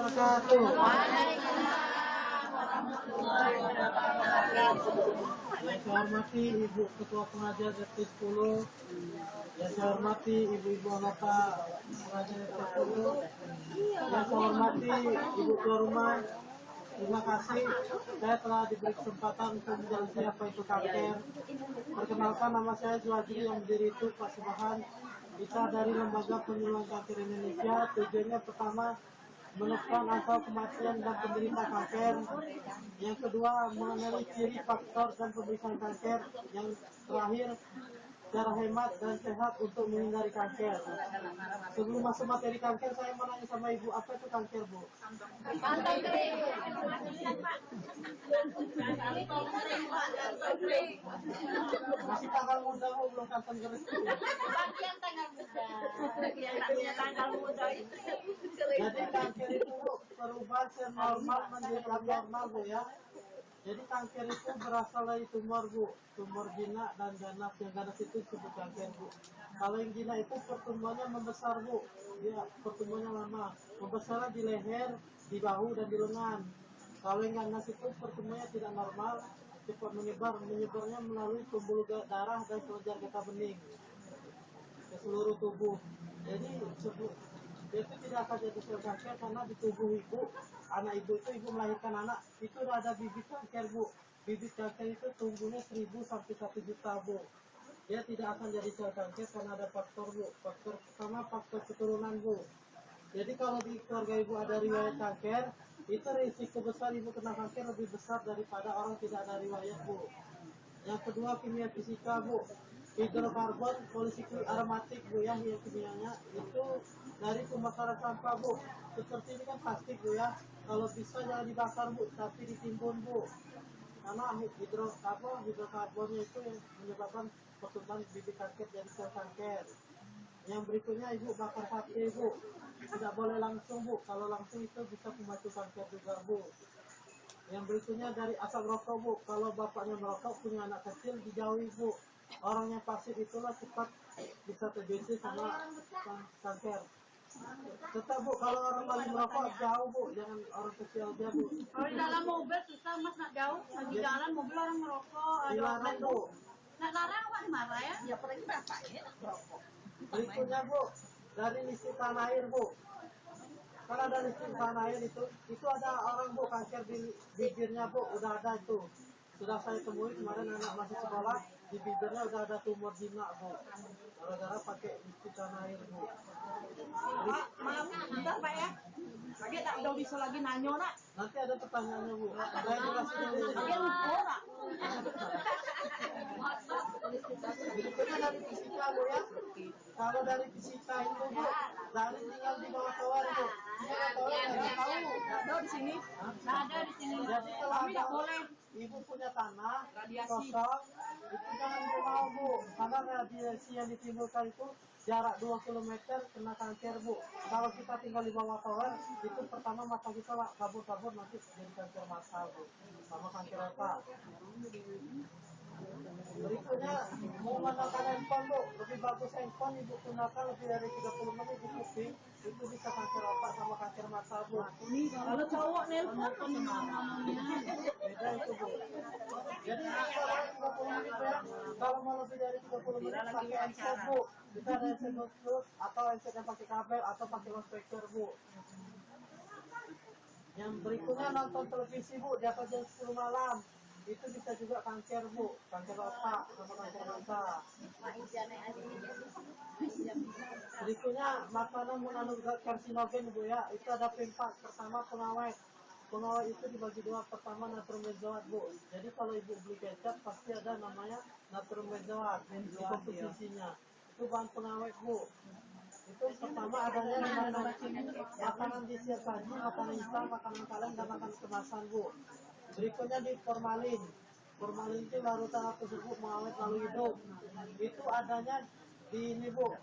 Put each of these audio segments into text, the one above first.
wabarakatuh. Yang saya hormati Ibu Ketua Pengajar RT 10, yang saya hormati Ibu-Ibu anggota Pengajar RT 10, yang saya hormati Ibu Ketua Rumah. Terima kasih, saya telah diberi kesempatan untuk menjelaskan apa itu kanker. Perkenalkan, nama saya Juwadi, yang berdiri itu Pak Subahan. Kita dari Lembaga Penyuluhan Kanker Indonesia. Tujuannya pertama, menekan angka kematian dan penderita kanker. Yang kedua, mengenali ciri faktor dan pemeriksaan kanker. Yang terakhir, cara hemat dan sehat untuk menghindari kanker. Sebelum masuk materi kanker, saya mau nanya sama Ibu, apa itu kanker, Bu? Masih tanggal muda, Bu, belum kantong kering. Bagian tanggal muda. Yang tak punya tanggal muda itu. Jadi kanker itu, Bu, perubahan sel normal menjadi abnormal, Bu, ya. Jadi kanker itu berasal dari tumor, Bu. Tumor jinak dan ganas. Yang ganas itu disebut kanker, Bu. Kalau yang jinak itu pertumbuhannya membesar, Bu. Dia pertumbuhannya lama. Membesarnya di leher, di bahu, dan di lengan. Kalau yang ganas itu pertumbuhannya tidak normal, cepat menyebar. Menyebarnya melalui pembuluh darah dan kelenjar getah bening ke seluruh tubuh. Jadi dia itu tidak akan jadi sel kanker karena di tubuh ibu, anak ibu itu ibu melahirkan anak, itu udah ada bibit kanker, Bu. Bibit kanker itu tumbuhnya 1000 sampai 1 juta, Bu. Dia tidak akan jadi sel kanker karena ada faktor, Bu. Faktor pertama, faktor keturunan, Bu. Jadi kalau di keluarga ibu ada riwayat kanker, itu risiko besar ibu kena kanker lebih besar daripada orang tidak ada riwayat, Bu. Yang kedua, kimia fisika, Bu. Hidrokarbon polisiklik aromatik, Bu, yang kimianya itu dari pembakaran sampah, Bu. Seperti ini kan plastik, Bu, ya. Kalau bisa jangan dibakar, Bu, tapi ditimbun, Bu. Karena hidrokarbonnya itu yang menyebabkan pertumbuhan bibit kanker jadi sel kanker. Yang berikutnya, Ibu bakar sate, Bu. Tidak boleh langsung, Bu. Kalau langsung itu bisa memacu kanker juga, Bu. Yang berikutnya dari asap rokok, Bu. Kalau bapaknya merokok, punya anak kecil, dijauhi, Bu. Orang yang pasif itulah cepat bisa terjadi sama kanker. Tetap, Bu, kalau orang lagi merokok, jauh, Bu. Jangan orang kecil aja, Bu. Kalau di dalam mobil susah, Mas, nak jauh. Di jalan mobil orang merokok. Dilarang, Bu. Nak larang apa dimarah ya? Ya apalagi bapaknya nak merokok. Berikutnya, Bu, dari listrik tanah air, Bu. Karena ada listrik tanah air itu ada orang, Bu, kanker di bibirnya, Bu, udah ada itu. Sudah saya temui kemarin anak masih sekolah, di bibirnya udah ada tumor jinak, Bu. Gara-gara pakai listrik tanah air, Bu. Maaf, bentar Pak ya. Lagi tak udah bisa lagi nanyo nak. Nanti ada pertanyaannya, Bu. Saya jelasin dulu. Lagi lupa nak. Berikutnya dari fisika, Bu, ya. Kalau dari fisika itu, Bu, dari tinggal di bawah tower, Bu. Di bawah tower nggak tahu. Ada di sini. Ada di sini. Jadi kalau Kami ada tak boleh. ibu punya tanah Radiasi. kosong, itu jangan ibu mau, Bu. Karena radiasi yang ditimbulkan itu jarak 2 km kena kanker, Bu. Kalau kita tinggal di bawah tower, itu pertama mata kita kabur-kabur, nanti jadi kanker mata, Bu. Sama kanker otak. Berikutnya, menggunakan handphone, Bu. Lebih bagus handphone ibu gunakan lebih dari 30 menit di kuping, itu bisa kanker otak sama kanker mata, Bu. Kalau cowok nelpon Beda itu, Bu. Jadi kalau 30 menit, ya, kalau mau lebih dari 30 menit pakai headset, Bu. Kita ada headset Bluetooth atau headset yang pakai kabel atau pakai loudspeaker, Bu. Yang berikutnya nonton televisi, Bu, di atas jam 10 malam. Itu bisa juga kanker, Bu. Kanker otak sama kanker mata. Berikutnya makanan mengandung zat karsinogen, Bu, ya. Itu ada P4. Pertama, pengawet. Pengawet itu dibagi dua. Pertama, natrium benzoat, Bu. Jadi kalau ibu beli kecap pasti ada namanya natrium benzoat di komposisinya. Itu bahan pengawet, Bu. Itu pertama adanya di makanan di siap saji, makanan instan, makanan kaleng, dan makanan kemasan, Bu. Berikutnya di formalin. Formalin itu larutan atau tersebut mengawet lalu hidup. Itu adanya di ini, Bu.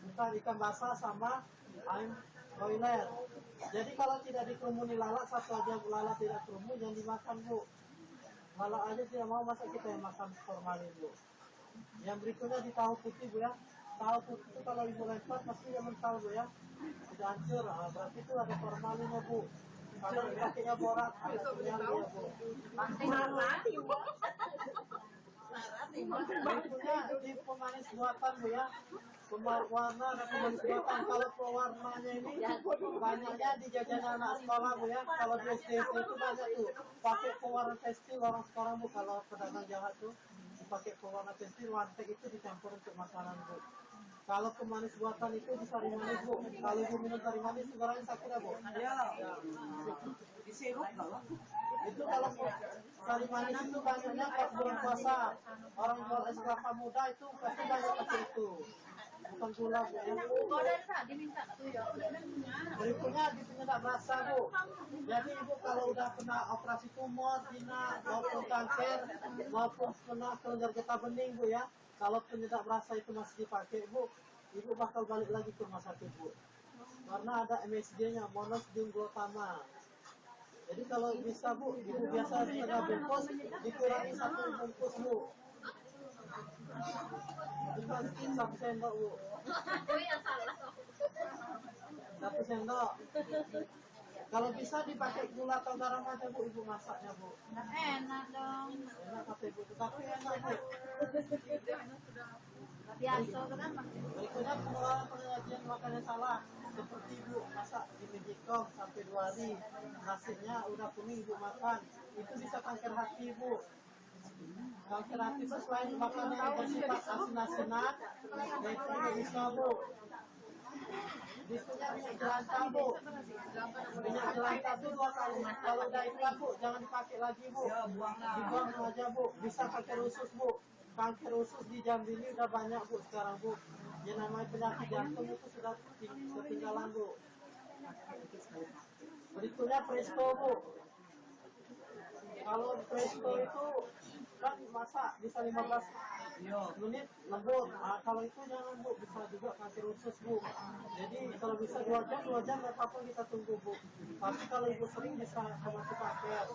Bukan ikan basah sama ayam broiler. Jadi kalau tidak dikerumuni lalat, satu aja lalat tidak kerumun, jangan dimakan, Bu. Lalat aja tidak mau, masa kita yang makan formalin, Bu. Yang berikutnya di tahu putih, Bu, ya. tahu itu kalau ibu lempar pasti dia mental bu ya, sudah hancur. Berarti itu ada formalinnya bu. Kalau pakainya borak, ada sinyal dia bu. Berikutnya di pemanis buatan bu ya, warna dan pemanis buatan. Kalau pewarnanya ini banyaknya di jajanan anak sekolah bu ya. Kalau di SD itu banyak tuh pakai pewarna tekstil orang sekarang bu. Kalau pedagang jahat tuh dipakai pewarna tekstil, wantek itu dicampur untuk makanan bu. Kalau pemanis buatan itu di sari manis bu. Kalau ibu minum sari manis sekarang sakit ya bu. Ya. Di sirup kalau. Itu kalau sari manis itu banyaknya pas bulan puasa. Orang jual es kelapa muda itu pasti banyak pakai itu. Bukan gula bu ya. Berikutnya di penyedap rasa bu. Jadi ibu kalau udah kena operasi tumor, jinak, maupun kanker, maupun kena kelenjar getah bening bu ya. Kalau penyedap rasa itu masih dipakai bu, ibu bakal balik lagi ke rumah sakit bu. Karena ada MSG-nya, monosodium glutama. Jadi kalau bisa bu, ibu biasa setengah bungkus, dikurangi 1 bungkus bu. Dimasukin 1 sendok bu. 1 sendok. Kalau bisa dipakai gula atau garam aja bu, ibu masaknya bu. Enak dong. Enak kata ibu, tapi enak bu. Biasa kan. Berikutnya penyajian makannya salah. Seperti ibu masak di magicom sampai 2 hari, nasinya udah kuning ibu makan, itu bisa kanker hati bu. Kanker hati itu selain makanan yang bersifat asin-asinan, itu juga bisa bu. Diskunya minyak jelantah bu. Minyak jelantah itu 2 kali. Kalau udah iklan bu, jangan dipakai lagi bu. Dibuang aja bu. Bisa kanker usus bu. Kanker usus di Jambi ini udah banyak bu sekarang bu. Yang namanya penyakit jantung itu sudah ketinggalan bu. Berikutnya presto bu. Kalau presto itu kan masak bisa 15 menit lembut. Kalau itu jangan bu, bisa juga kanker usus bu. Jadi kalau bisa 2 jam nggak apa-apa kita tunggu bu. Tapi kalau ibu sering bisa masuk kanker.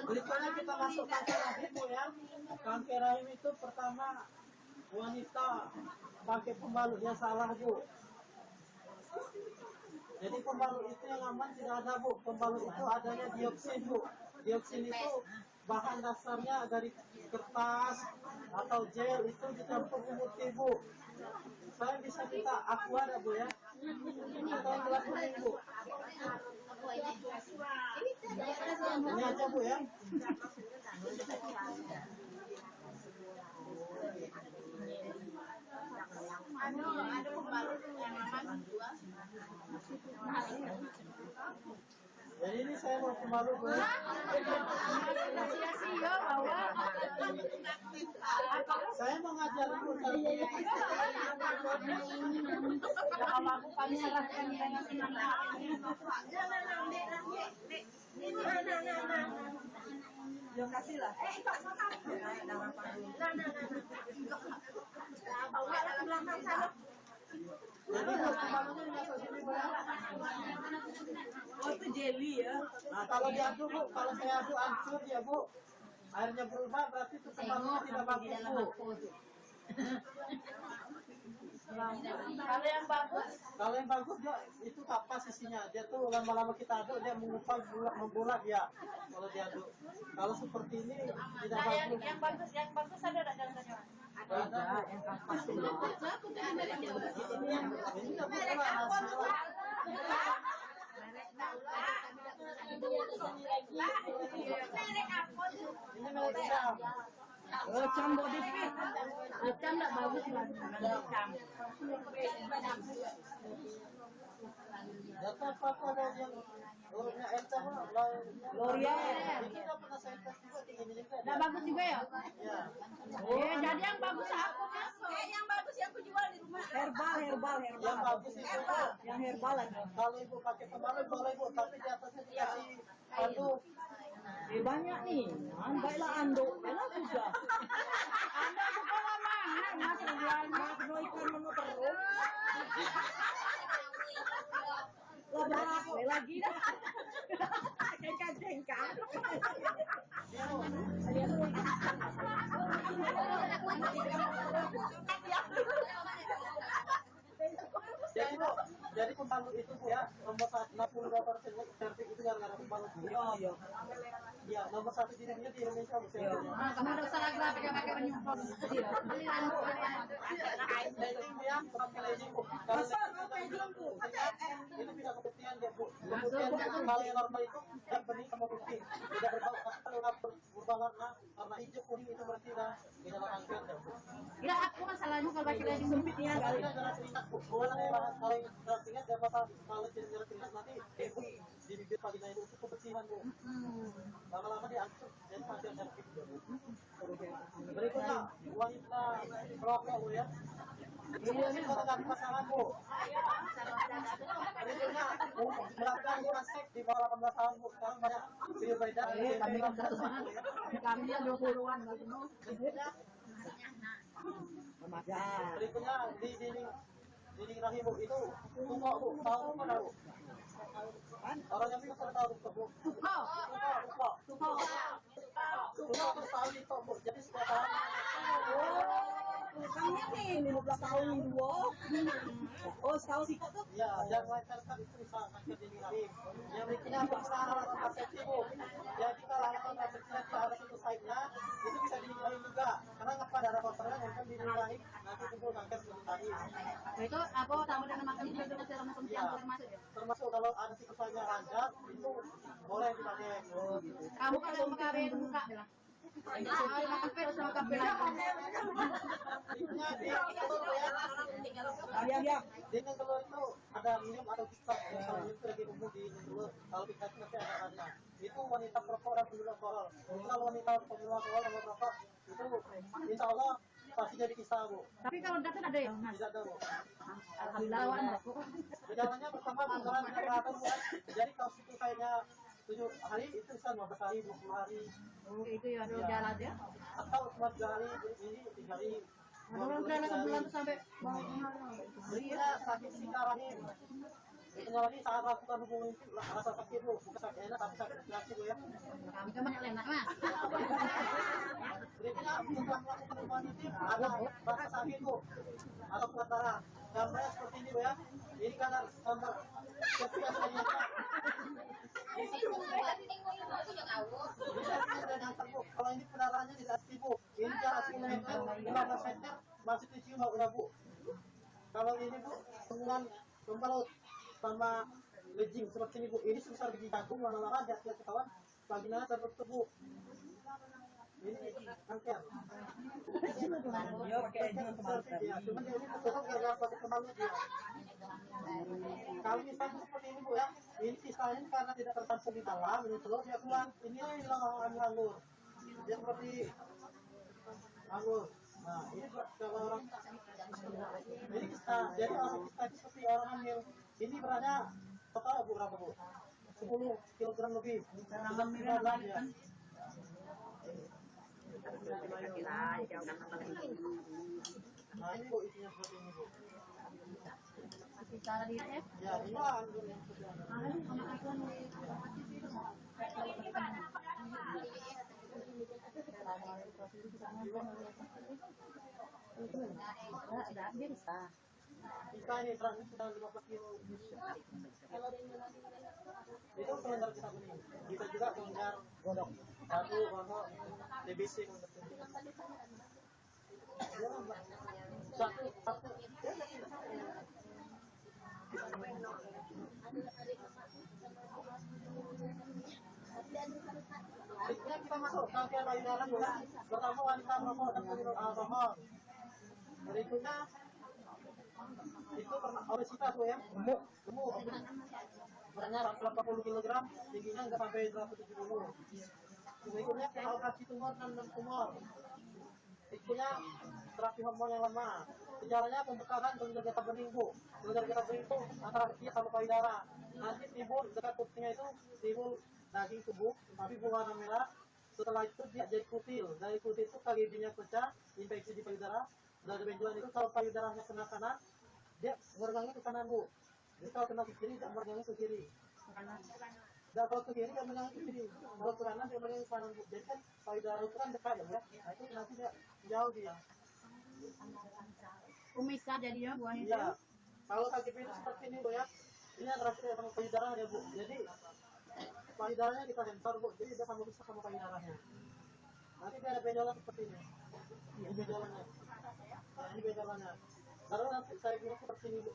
Berikutnya kita masuk kanker rahim bu ya. Kanker rahim itu pertama wanita pakai pembalut yang salah bu. Jadi pembalut itu yang aman tidak ada bu. Pembalut itu adanya dioksin bu. Dioksin itu bahan dasarnya dari kertas atau gel, itu dicampur pemutih bu. Saya bisa minta aku ada bu ya. Atau gelas kuning bu. Ini aja bu ya. Ada pembalut yang aman jual. Jadi ini saya mau pembalut bu. Sia-sia bawa. Saya mau ngajar bu. Kalau aku kami serahkan dengan senang. Yang kasih lah. Jadi bu, pembalutnya dimasuk sini bu ya. Oh itu jelly ya. Nah kalau diaduk bu, kalau saya aduk hancur dia bu. Airnya berubah berarti itu pembalutnya tidak bagus bu. Kalau yang bagus dia itu kapas isinya. Dia tuh lama-lama kita aduk dia mengumpal membulat dia. Kalau diaduk. Kalau seperti ini tidak bagus. Yang bagus ada enggak jalan-jalan? Ada yang kapas ini. Ini tidak berkelas. Ini merek siapa? Cam body fit. Macam enggak bagus lah. Data apa ada yang hurufnya L sama L'Oreal. Itu nggak pernah saya tes juga di ini juga. Enggak bagus juga ya? Ya. Jadi yang bagus aku ya. Yang bagus yang aku jual di rumah. Herbal. Yang bagus itu bu. Yang herbal aja. Kalau ibu pakai pembalut boleh bu, tapi di atasnya dikasih aduk. Banyak nih. Baiklah anduk. Enak juga. Anda bukan mana Mas jualnya? Mau ikan menu terus. Lah lagi dah. Jengkang. Jadi bu, jadi pembalut itu bu ya nomor 62% servis itu gara-gara pembalut. Iya. Iya, nomor 1 di dunia di Indonesia bu. Kamu udah salah graf yang pakai penyumpul. Leading dia pakai leading bu. Kalau itu bisa kebuktian dia bu. Kebuktian hal yang normal itu yang bening sama putih tidak berbau. Kalau berubah warna karena hijau kuning itu berarti dah tidak kanker dah bu. Ya, aku masalahnya kalau pakai leading Sempitnya Kalau kali. tidak jarak keringat bu. Kalau yang jarak keringat dia bakal kalau jarak keringat nanti ibu di bibir vagina itu untuk kebersihan bu. Lama-lama diatur dan hasil servis bu. Berikutnya wanita perokok bu ya. Ini melakukan pasangan bu. Berikutnya melakukan hubungan seks di bawah 18 tahun bu. Sekarang banyak video beredar. Kami 20-an lagi. Berikutnya di dinding rahim bu itu tunggu bu. Tahu bu mana bu? Orang yang bisa tahu bu. Tunggu tahu itu bu. Jadi setiap tahun. Kamu nih 15 tahun dua. Oh, setahun sih tuh. Ya, yang melancarkan itu bisa kanker dinding rahim. Yang berikutnya pemeriksaan alat kontrasepsi bu. Jadi kalau alat kontrasepsi nanti ada satu site-nya, itu bisa dinding rahim juga. Karena ngapa darah kotornya yang dinding rahim, nanti timbul kanker dinding rahim. Itu apa tamu dan makan itu masih lama yang masuk ya? Termasuk kalau ada siklusnya lancar, itu boleh dipakai. Kamu kalau mau kawin buka bilang. Kafe sama kafe Berikutnya di telur ya. Ya. Di telur itu ada minum atau pistak. Kalau itu lagi tumbuh di telur, kalau pistak nanti ada karena. Itu wanita perokok dan pemilih alkohol. Kalau wanita pemilih alkohol dan merokok itu insya Allah pasti jadi kisah bu. Tapi kalau datang ada yang Tidak ada bu. alhamdulillah lawan merokok. Gejalanya pertama bukan keberatan bu. Jadi kalau situ kayaknya 7 hari itu bisa 15 hari, 20 hari. Oh, itu ya ada jalan ya. Atau cuma 3 hari, ini 3 hari. Orang berapa sebulan tuh sampai mau Berikutnya sakit singkat rahim. Itu lagi saat lakukan hubungan itu rasa sakit bu, bukan sakit enak tapi sakit reaksi bu ya. kami kan banyak enak mah. Berikutnya setelah melakukan hubungan itu ada rasa sakit bu, atau keluar darah. Gambarnya seperti ini bu ya. Ini karena gambar ketika saya kalau ini pendarahannya tidak aktif bu, ini jarak 10 meter, 15 meter, masih dicium udah bu. Kalau ini bu, hubungan pembalut sama legging seperti ini bu, ini sebesar biji jagung, lama-lama dia ketahuan vaginanya tertutup bu. Ini kanker. Iya, pakai legging kemarin. Ya, cuma dia ini tertutup gara-gara pakai pembalut dia. Kalau misalnya seperti ini bu ya, ini sisanya karena tidak tertampung di dalam, ini telur dia keluar. Ini hilang anggur. Dia seperti anggur. Nah, ini kalau orang ini kita, jadi orang kita itu seperti orang hamil. Ini beratnya total berapa bu? 10 kilogram lebih. Sudah 15 ya. Nah ini bu isinya seperti ini bu. Cara dia ya. Ya ini lah anggur yang sudah. Dia bisa. Bisa ini terang sudah 15 kilo. Itu kalender kita bening. Bisa juga kalender godok. Satu godok TBC untuk satu. Berikutnya kita masuk kanker payudara dulu. Pertama wanita merokok dan peminum alkohol. Berikutnya itu pernah obesitas tuh ya, gemuk. Beratnya 80 kg, tingginya nggak sampai 170. Berikutnya operasi tumor dan tumor. Berikutnya terapi hormon yang lemah. Gejalanya pembekalan kelenjar getah bening bu. Kelenjar getah bening itu antara kaki sama payudara. Nanti timbul dekat kupingnya itu timbul daging tubuh, tapi berwarna merah. Setelah itu dia jadi kutil. Dari kutil itu KGB-nya pecah, infeksi di payudara. Dari benjolan itu kalau payudaranya kena kanan, dia ngorengnya ke kanan bu. Jadi kalau kena ke kiri, gambarnya ke kiri. Nah, kalau ke kiri, gambarnya ke kiri. Kalau ke kanan, gambarnya ke kanan. Jadi kan payudara itu kan dekat ya. Nah, itu nanti dia jauh dia. Kumisah jadinya buahnya. Iya. Kalau kaki pindah seperti ini Bu ya. Ini antara sama payudara ya Bu. Jadi payudaranya kita sensor Bu. Jadi dia sama bisa sama payudaranya. Nanti dia ada benjolan seperti ini. Ini benjolannya. Nah, ini benjolannya. Baru nanti saya kira seperti ini Bu.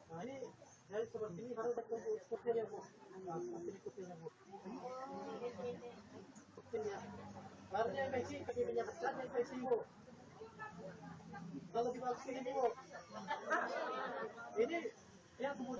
Nah ini dari seperti ini baru ada kupilnya Bu. Nah, seperti ini kupilnya Bu. Kupil ya. Baru dia infeksi, kaki pindah besar dia infeksi Bu. Kalau dibagus ini Bu. Ini yang kemudian